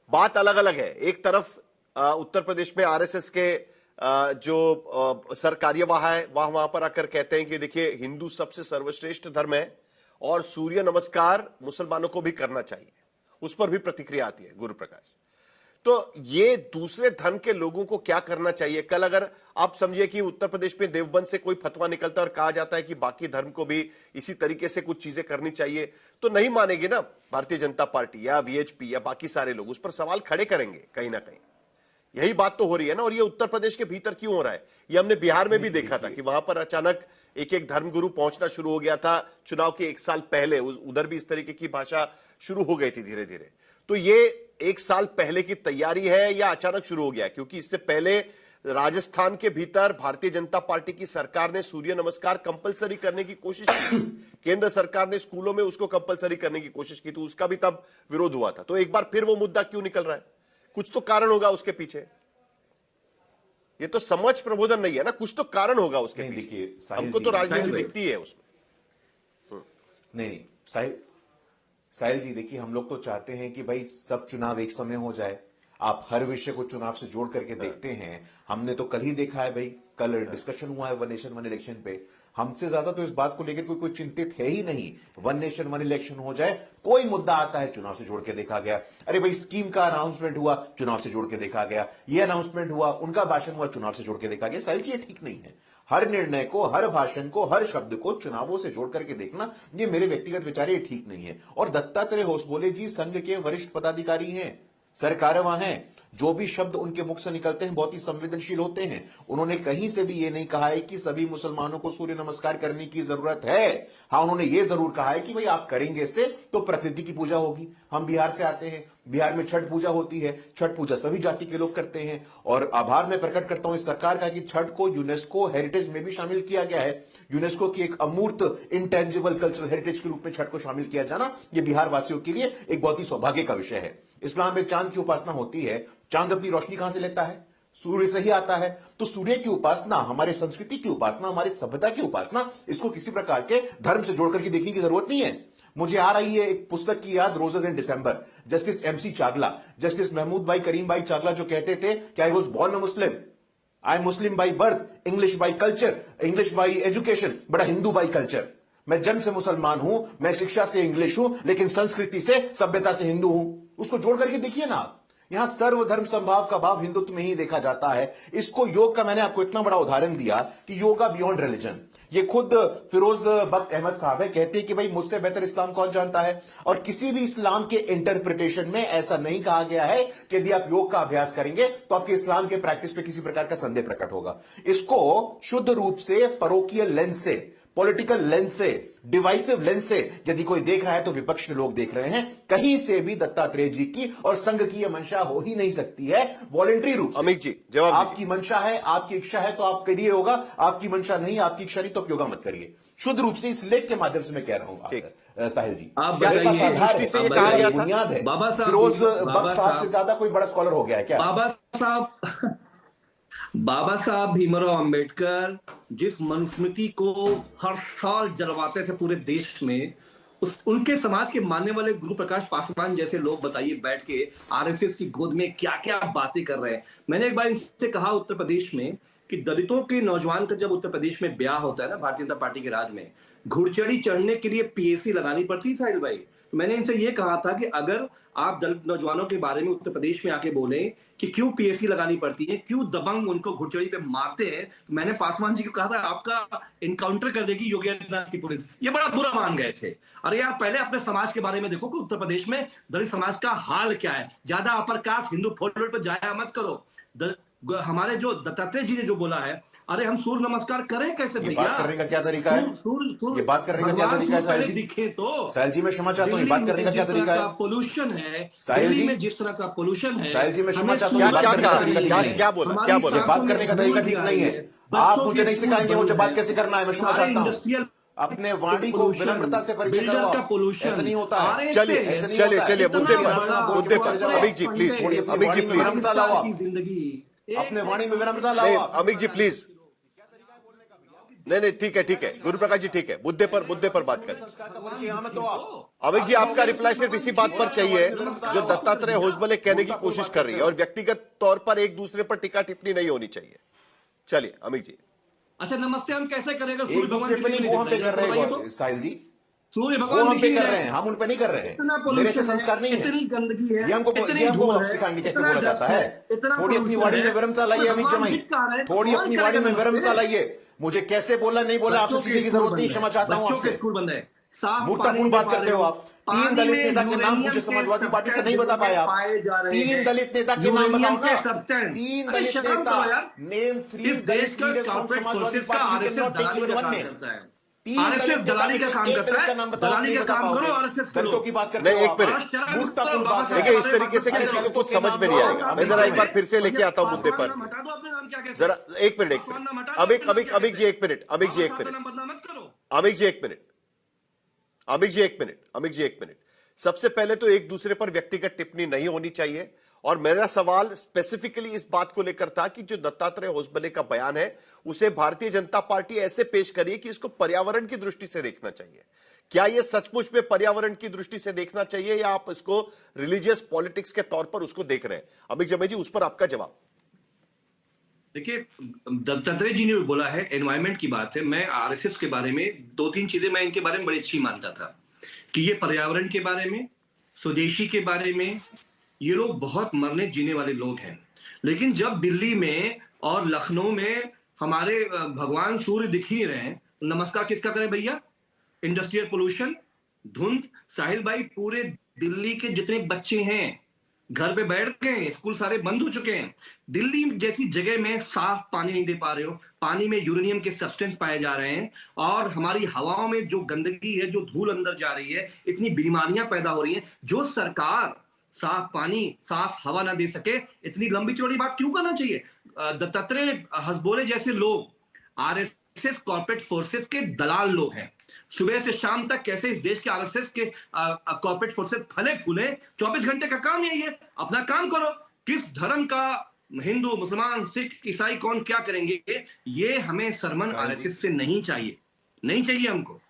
बात अलग अलग है। एक तरफ उत्तर प्रदेश में आरएसएस के जो सर कार्यवाह है वहां पर आकर कहते हैं कि देखिए हिंदू सबसे सर्वश्रेष्ठ धर्म है और सूर्य नमस्कार मुसलमानों को भी करना चाहिए, उस पर भी प्रतिक्रिया आती है गुरु प्रकाश। तो ये दूसरे धर्म के लोगों को क्या करना चाहिए? कल अगर आप समझिए कि उत्तर प्रदेश में देवबंद से कोई फतवा निकलता है और कहा जाता है कि बाकी धर्म को भी इसी तरीके से कुछ चीजें करनी चाहिए, तो नहीं मानेगी ना भारतीय जनता पार्टी या वीएचपी या बाकी सारे लोग, उस पर सवाल खड़े करेंगे कहीं ना कहीं। यही बात तो हो रही है ना। और ये उत्तर प्रदेश के भीतर क्यों हो रहा है? ये हमने बिहार में भी देखा था कि वहां पर अचानक एक एक धर्मगुरु पहुंचना शुरू हो गया था चुनाव के 1 साल पहले। उधर भी इस तरीके की भाषा शुरू हो गई थी धीरे धीरे। तो ये 1 साल पहले की तैयारी है या अचानक शुरू हो गया? क्योंकि इससे पहले राजस्थान के भीतर भारतीय जनता पार्टी की सरकार ने सूर्य नमस्कार कंपलसरी करने की कोशिश की। केंद्र सरकार ने स्कूलों में उसको कंपलसरी करने की कोशिश की, तो उसका भी तब विरोध हुआ था। तो एक बार फिर वो मुद्दा क्यों निकल रहा है? कुछ तो कारण होगा उसके पीछे। ये तो समझ प्रबोधन नहीं है ना, कुछ तो कारण होगा उसके पीछे। देखिए हमको तो राजनीति दिखती है उसमें। नहीं साहिल जी, देखिए हम लोग तो चाहते हैं कि भाई सब चुनाव एक समय हो जाए। आप हर विषय को चुनाव से जोड़ करके देखते हैं। हमने तो कल ही देखा है भाई, कल डिस्कशन हुआ है वन नेशन वन इलेक्शन पे। हमसे ज्यादा तो इस बात को लेकर कोई चिंतित है ही नहीं। वन नेशन वन इलेक्शन हो जाए, कोई मुद्दा आता है चुनाव से जोड़ के देखा गया। अरे भाई स्कीम का अनाउंसमेंट हुआ, चुनाव से जोड़ के देखा गया। ये अनाउंसमेंट हुआ, उनका भाषण हुआ, चुनाव से जोड़ के देखा गया। साहिल जी ये ठीक नहीं है। हर निर्णय को, हर भाषण को, हर शब्द को चुनावों से जोड़ करके देखना, ये मेरे व्यक्तिगत विचार ये ठीक नहीं है। और दत्तात्रेय होसबोले जी संघ के वरिष्ठ पदाधिकारी हैं, सरकारवाह हैं। जो भी शब्द उनके मुख से निकलते हैं बहुत ही संवेदनशील होते हैं। उन्होंने कहीं से भी ये नहीं कहा है कि सभी मुसलमानों को सूर्य नमस्कार करने की जरूरत है। हाँ, उन्होंने ये जरूर कहा है कि भाई आप करेंगे इससे तो प्रकृति की पूजा होगी। हम बिहार से आते हैं, बिहार में छठ पूजा होती है। छठ पूजा सभी जाति के लोग करते हैं और आभार मैं प्रकट करता हूं इस सरकार का कि छठ को यूनेस्को हेरिटेज में भी शामिल किया गया है। यूनेस्को की एक अमूर्त इंटेंजिबल कल्चरल हेरिटेज के रूप में छठ को शामिल किया जाना यह बिहार वासियों के लिए एक बहुत ही सौभाग्य का विषय है। इस्लाम में चांद की उपासना होती है। चांद अपनी रोशनी कहां से लेता है? सूर्य से ही आता है। तो सूर्य की उपासना, हमारे संस्कृति की उपासना, हमारी सभ्यता की उपासना, इसको किसी प्रकार के धर्म से जोड़ करके देखने की जरूरत नहीं है। मुझे आ रही है एक पुस्तक की याद, रोजेस इन December, justice MC चागला, justice Mahmood भाई करीम भाई चागला जो कहते थे कि I was born a Muslim, I am Muslim by birth, English by culture, English by education, but Hindu by culture. मैं जन्म से मुसलमान हूं, मैं शिक्षा से इंग्लिश हूं, लेकिन संस्कृति से, सभ्यता से हिंदू हूं। उसको जोड़ करके देखिए ना आप। यहां सर्वधर्म संभाव का भाव हिंदुत्व में ही देखा जाता है। इसको योग का मैंने आपको इतना बड़ा उदाहरण दिया कि योगा बियॉन्ड रिलीजन। ये खुद फिरोज बख्त अहमद साहब है, कहते हैं कि भाई मुझसे बेहतर इस्लाम कौन जानता है। और किसी भी इस्लाम के इंटरप्रिटेशन में ऐसा नहीं कहा गया है कि यदि आप योग का अभ्यास करेंगे तो आपके इस्लाम के प्रैक्टिस पे किसी प्रकार का संदेह प्रकट होगा। इसको शुद्ध रूप से परोकियल लेंस से, पॉलिटिकल लेंस से, डिवाइसिव लेंस से यदि कोई देख रहा है तो विपक्ष के लोग देख रहे हैं। कहीं से भी दत्तात्रेय जी की और संघ की यह मंशा हो ही नहीं सकती है वॉलेंट्री रूप से। अमित जी जवाब आपकी मंशा है, आपकी इच्छा है तो आप करिए योगा, आपकी मंशा नहीं, आपकी इच्छा नहीं तो आप योगा मत करिए। शुद्ध रूप से इस लेख के माध्यम से मैं कह रहा हूं साहिल जी। आप दृष्टि से ये कहा गया था, बुनियाद है। बाबा साहब, फिरोज बख्त साहब से ज्यादा कोई बड़ा स्कॉलर हो गया है क्या? बाबा साहब भीमराव अंबेडकर जिस मनुस्मृति को हर साल जलवाते थे पूरे देश में, उनके समाज के मानने वाले गुरु प्रकाश पासवान जैसे लोग बताइए बैठ के आरएसएस की गोद में क्या क्या बातें कर रहे हैं। मैंने एक बार इनसे कहा उत्तर प्रदेश में कि दलितों के नौजवान का जब उत्तर प्रदेश में ब्याह होता है ना भारतीय जनता पार्टी के राज में, घुड़चढ़ी चढ़ने के लिए पीएसी लगानी पड़ती है साहिल भाई। तो मैंने इनसे ये कहा था कि अगर आप दलित नौजवानों के बारे में उत्तर प्रदेश में आके बोले कि क्यों पीएसी लगानी पड़ती है, क्यों दबंग उनको घुड़चढ़ी पे मारते हैं, तो मैंने पासवान जी को कहा था आपका इनकाउंटर कर देगी योगी आदित्यनाथ की पुलिस। ये बड़ा बुरा मान गए थे। अरे यार पहले अपने समाज के बारे में देखो कि उत्तर प्रदेश में दलित समाज का हाल क्या है। ज्यादा अपर कास्ट हिंदू फोल्डर पर जाया मत करो। हमारे जो दत्तात्रेय जी ने जो बोला है, अरे हम सूर्य नमस्कार करें कैसे भैया? बात करने का क्या तरीका है? ये बात करने का क्या तरीका है साहिल जी? दिखे तो साहिल जी मैं क्षमा चाहता हूँ, ये बात करने का क्या तरीका है? पोल्यूशन है साहिल जी, में जिस तरह का पोल्यूशन है। साहिल जी मैं क्षमा चाहता हूँ, क्या बोला? बात करने का तरीका ठीक नहीं है। आप मुझे नहीं सिखाएंगे मुझे बात कैसे करना है। मैं क्षमा चाहता हूँ, अपने वाणी को विनम्रता से परिचय करवाओ। ऐसा नहीं होता है। चलिए मुद्दे पर अमित जी प्लीज, अमित जी प्लीज विनम्रता लाओ, अपने वाणी में विनम्रता लाओ। अमित जी प्लीज, नहीं ठीक है गुरु प्रकाश जी, ठीक है, मुद्दे पर बात करें। संस्कार का परिचय यहाँ में तो आप अमित जी, आपका रिप्लाई सिर्फ इसी बात पर चाहिए जो दत्तात्रेय होसबले कहने की कोशिश कर रही है, और व्यक्तिगत तौर पर एक दूसरे पर टीका टिप्पणी नहीं होनी चाहिए। चलिए अमित जी। अच्छा, नमस्ते हम कैसे करेंगे? एक दूसरे पे नहीं, वो हम पे कर रहे हैं साहिल जी, सूर्य वो भगवान हम पे कर रहे हैं, हम उन पे नहीं कर रहे हैं। मेरे से संस्कार नहीं है, इतनी गंदगी है, ये हमको सिखाएंगे कैसे बोला जाता है। थोड़ी अपनी वाणी में विनम्रता लाइए अमित जमाई, थोड़ी अपनी वाणी में विनम्रता लाइए। मुझे कैसे बोला नहीं बोला आपसे सीखने की जरूरत नहीं, क्षमा चाहता हूं आपसे। स्कूल बंद है, मूर्खतापूर्ण बात करते हो आप। 3 दलित नेता के नाम मुझे समाजवादी पार्टी से नहीं बता पाए आप। 3 दलित नेता के नाम बताओ ना। 3 दलित नेता, name 3 Dalit leaders from Samajwadi party, you can not take even one name. RSS दलाली का काम करता है, दलाली का काम करो, आरएसएस करो। दलितों की बात करते हो नहीं, एक आप। मिनट, मूर्खतापूर्ण बात है। देखिए इस तरीके से किसी को कुछ समझ में नहीं आएगा। मैं जरा एक बार फिर से लेके आता हूं मुद्दे पर, हटा दो अपने नाम, क्या कहते हैं? जरा एक मिनट अमित जी एक मिनट अमित जी एक मिनट। सबसे पहले तो एक दूसरे पर व्यक्तिगत टिप्पणी नहीं होनी चाहिए, और मेरा सवाल स्पेसिफिकली इस बात को लेकर था कि जो दत्तात्रेय होसबले का बयान है उसे भारतीय जनता पार्टी ऐसे पेश करिए कि इसको पर्यावरण की दृष्टि से देखना चाहिए। क्या यह सचमुच में पर्यावरण की दृष्टि से देखना चाहिए, या आप इसको रिलीजियस पॉलिटिक्स के तौर पर उसको देख रहे हैं? अमित जमे जी, उस पर आपका जवाब। देखिए, दत्तात्रेय जी ने भी बोला है, एनवायरमेंट की बात है। मैं आरएसएस के बारे में 2-3 चीजें मैं इनके बारे में बड़ी अच्छी मानता था कि ये पर्यावरण के बारे में, स्वदेशी के बारे में, ये लोग बहुत मरने जीने वाले लोग हैं। लेकिन जब दिल्ली में और लखनऊ में हमारे भगवान सूर्य दिख ही नहीं रहे हैं, नमस्कार किसका करें भैया? इंडस्ट्रियल पोल्यूशन, धुंध। साहिल भाई, पूरे दिल्ली के जितने बच्चे हैं घर पे बैठ गए, स्कूल सारे बंद हो चुके हैं। दिल्ली जैसी जगह में साफ पानी नहीं दे पा रहे हो, पानी में यूरेनियम के सब्सटेंस पाए जा रहे हैं, और हमारी हवाओं में जो गंदगी है, जो धूल अंदर जा रही है, इतनी बीमारियां पैदा हो रही हैं। जो सरकार साफ पानी, साफ हवा ना दे सके, इतनी लंबी चौड़ी बात क्यों करना चाहिए? दत्तात्रेय हसबोले जैसे लोग आरएसएस कॉर्पोरेट फोर्सेस के दलाल लोग हैं। सुबह से शाम तक कैसे इस देश के आरएसएस के कॉर्पोरेट फोर्सेस फले फूले? 24 घंटे का काम यही है, अपना काम करो। किस धर्म का हिंदू, मुसलमान, सिख, ईसाई कौन क्या करेंगे, ये हमें सरमन आरएसएस से नहीं चाहिए, नहीं चाहिए हमको।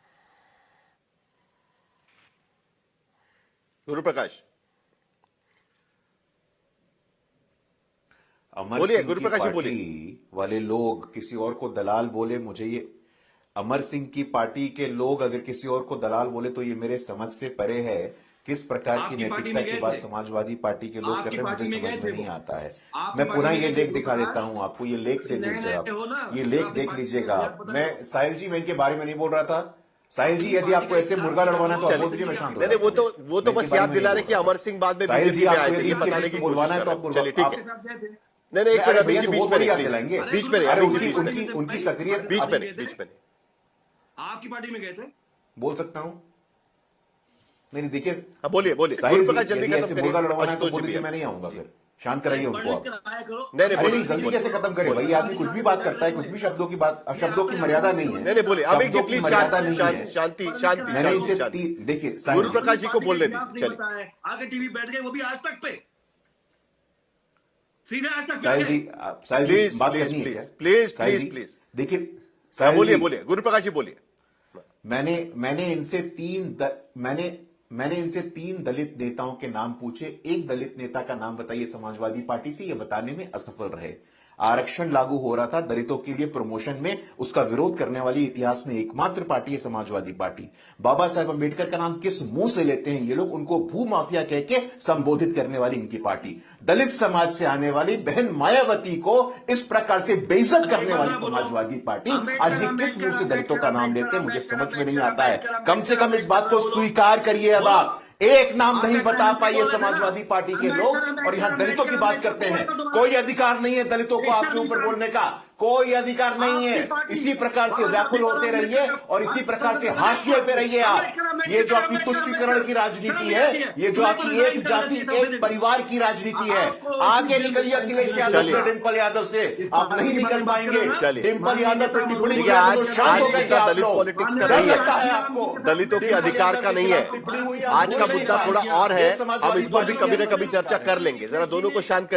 गुरु प्रकाश अमर बोलिए, सिंह गुरु की प्रकाश जी पार्टी बोलिए। वाले लोग किसी और को दलाल बोले, मुझे ये अमर सिंह की पार्टी के लोग अगर किसी और को दलाल बोले तो ये मेरे समझ से परे है। किस प्रकार की नैतिकता की बात समाजवादी पार्टी के लोग कर रहे हैं, मुझे समझ में नहीं आता है। मैं पुनः ये लेख दिखा देता हूं आपको, ये लेख दे दीजिए आप, ये लेख देख लीजिएगा आप। मैं साहिल जी, मैं इनके बारे में नहीं बोल रहा था। साहिल जी, यदि आपको ऐसे मुर्गा लड़वाना है तो आप बोल दीजिए, मैं शांत हो नहीं, वो तो बस याद दिला रहे कि अमर सिंह बाद में साहिल जी, बीजेपी में आए आपको थे, ये यदि बताने की बुलवाना है तो आप कोशिश कर रहे हैं। चलिए ठीक है, नहीं एक मिनट बीच में बीच में उनकी सक्रिय बीच में आपकी पार्टी में गए थे? बोल सकता हूं? नहीं देखिए, बोलिए साहिल गुरु प्रकाश जी, जल्दी यदि खत्म ऐसे करिए। मुर्गा लड़वाना है तो आशुतोष बोल जी दीजिए, भी मैं नहीं आऊंगा, फिर शांत कराइए उनको आप। नहीं अरे नहीं, जल्दी कैसे खत्म करे भाई? आदमी कुछ भी बात करता है, कुछ भी शब्दों की बात, शब्दों की मर्यादा नहीं है। नहीं बोलिए अभी जी, प्लीज शांति। मैंने इनसे देखिए, गुरु प्रकाश जी को बोलने दीजिए। चलिए, आगे टीवी बैठ गए, वो भी आज तक पे, सीधे आज तक। साहिल जी बात करनी है क्या? प्लीज देखिए, बोलिए गुरु प्रकाश जी बोलिए। मैंने इनसे 3 दलित नेताओं के नाम पूछे। एक दलित नेता का नाम बताइए समाजवादी पार्टी से, ये बताने में असफल रहे। आरक्षण लागू हो रहा था दलितों के लिए, प्रमोशन में उसका विरोध करने वाली इतिहास में एकमात्र पार्टी है समाजवादी पार्टी। बाबा साहेब अंबेडकर का नाम किस मुंह से लेते हैं ये लोग? उनको भू माफिया कह के संबोधित करने वाली इनकी पार्टी। दलित समाज से आने वाली बहन मायावती को इस प्रकार से बेइज्जत करने वाली समाजवादी पार्टी आज ये किस मुंह से दलितों का नाम लेते हैं, मुझे समझ में नहीं आता है। कम से कम इस बात को स्वीकार करिए। अब आप एक नाम नहीं बता पाइए समाजवादी पार्टी के लोग, और यहां दलितों की बात करते हैं। कोई अधिकार नहीं है दलितों को आपके ऊपर बोलने का, कोई अधिकार नहीं है। इसी प्रकार से व्याकुल होते रहिए और इसी प्रकार से हाशिए पे रहिए आप। ये जो आपकी तुष्टीकरण की राजनीति है, ये जो आपकी एक जाति एक परिवार की राजनीति है, आगे निकलिए अखिलेश यादव से, डिम्पल यादव से, आप नहीं निकल पाएंगे। डिम्पल यादव पर टिप्पणी की आज शांत हो गए दलित पॉलिटिक्स का नहीं है, आपको दलितों के अधिकार का नहीं है। आज का मुद्दा थोड़ा और है, हम इस पर भी कभी ना कभी चर्चा कर लेंगे। जरा दोनों को शांत करिए।